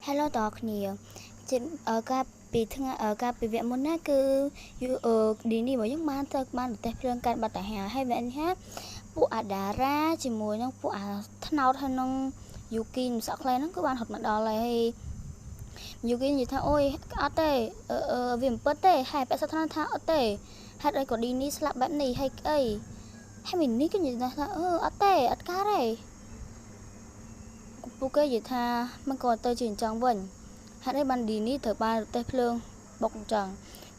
Hello តើគ្នាការពីថ្ងៃការពីវគ្គមុនណាគឺឌីនេះមកយើងបានទៅបានប្រទេសភ្លើងកាត់បាត់តាហាហើយវគ្គនេះពួកអាដារ៉ាជាមួយនឹងពួកអាថ្នោតហើយនឹងយូគីសក់ខ្លីហ្នឹងគឺបានហត់មកដល់ហើយយូគីនិយាយថាអូយអត់ទេវាមិនពិតទេហើយពាក់សថ្នោតថាអត់ទេហេតុអីក៏ឌីនេះស្លាប់បែបនេះហើយអីហើយមីនេះក៏និយាយថាអត់ទេអត់កើតទេពួកគេនិយាយថាมันក៏ទៅជាអញ្ចឹងវិញហេតុអីបានឌីនេះត្រូវបានប្រទេសភ្លើងបុកអញ្ចឹង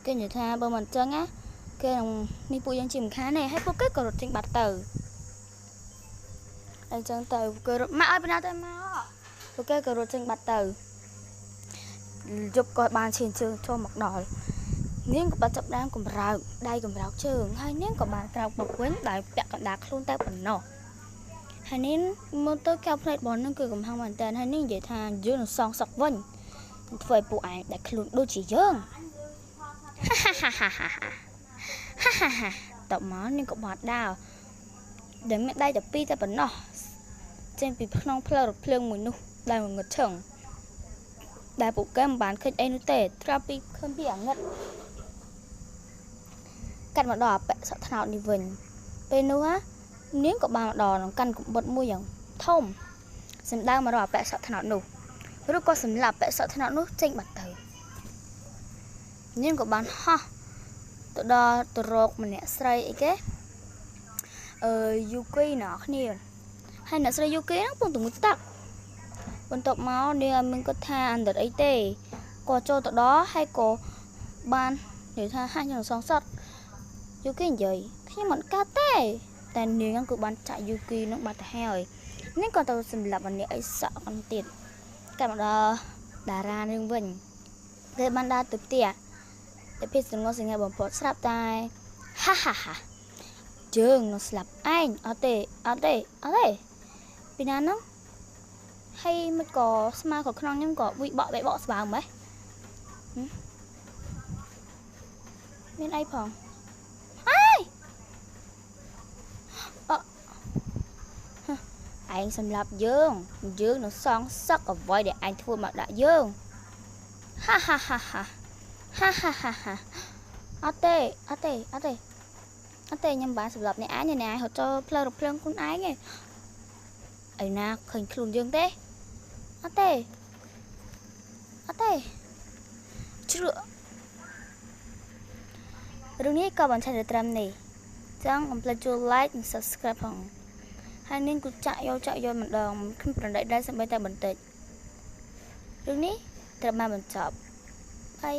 គេនិយាយថាបើមិនអញ្ចឹងណាគេនឹងនេះពួកយើងជាមិនខានទេហើយពួកគេក៏រត់ចេញបាត់ទៅអញ្ចឹងទៅគេរត់មកឲ្យបណ្ណាទៅមកពួកគេក៏រត់ចេញបាត់ទៅយប់ក៏បានឈានជើងចូលមកដល់នាងក៏បានចាប់ដើមកំរើកដៃកំរើកជើងហើយនាងក៏បានក្រោកមកវិញដោយពាក់កណ្ដាលខ្លួនតែប៉ុណ្ណោះហើយនេះមើលទៅកៅផ្នែករបស់នឹងគឺកំហឹងមែនតើហើយនេះនិយាយថាយើងនឹងសងសឹកវិញធ្វើឲ្យពួកឯងដែលខ្លួនដូចជាយើងតបមកនេះក៏បាត់ដើរដែលមានដៃតែពីរតែប៉ុណ្ណោះចេញពីក្នុងផ្លូវរថភ្លើងមួយនោះដែលងឹតឈឹងដែលពួកគេមិនបានឃើញអីនោះទេត្រាប់ពីឃើញពីអាងឹតកាត់មកដល់អបិសថ្នោតនេះវិញពេលនោះនាងក៏បានមកដល់នឹងកាន់កំបិតមួយយ៉ាងធំសម្ដៅមករកអបិសថ្នោតនោះឬក៏សម្លាប់អបិសថ្នោតនោះចេញបាត់ទៅនាងក៏បានហោះទៅដល់ទៅរកម្នាក់ស្រីអីគេយូគីណោះគ្នាហើយអ្នកស្រីយូគីហ្នឹងពងទងុយទឹកបន្ទាប់មកនាងឲ្យមានគាត់ថាអន្តរអីទេក៏ចូលទៅដល់ហើយក៏បាននិយាយថាហាក់យ៉ាងសងសត់យូគីនិយាយខ្ញុំមិនកើតទេតែនាងហ្នឹងគឺបានចាក់យូគីនឹងបាត់ទៅហើយនាងក៏ទៅសម្លាប់ម្នាក់អីសក់អន្តទៀតកាត់មកដល់តារានឹងវិញគេបានដើរទៅផ្ទះតែពេលសងសង្ហបំផុតស្រាប់តែហាយើងនឹងស្លាប់ឯងអត់ទេពីណាហ្នឹងហើយមិនក៏ស្មាក៏ខ្នងខ្ញុំក៏វិបកបែបកស្បើមហ៎មានអីផងឯងសម្រាប់យើងនឹងសងសឹកអ្វីដែលឯងធ្វើមកដាក់យើងហាអត់ទេខ្ញុំបានសម្រាប់អ្នកឯងហត់ចូលផ្លូវរថភ្លើងខ្លួនឯងឯឯណាឃើញខ្លួនយើងទេអត់ទេជ្រក់រឿងនេះក៏បានឆែកទៅត្រឹមនេះចង់កុំភ្លេចចូល like និង subscribe ផងហើយនាងក៏ចាក់យកម្ដងខ្ញុំប្រណិតដែរសម្បីតែបន្តិចរឿងនេះត្រូវបានបញ្ចប់បាយ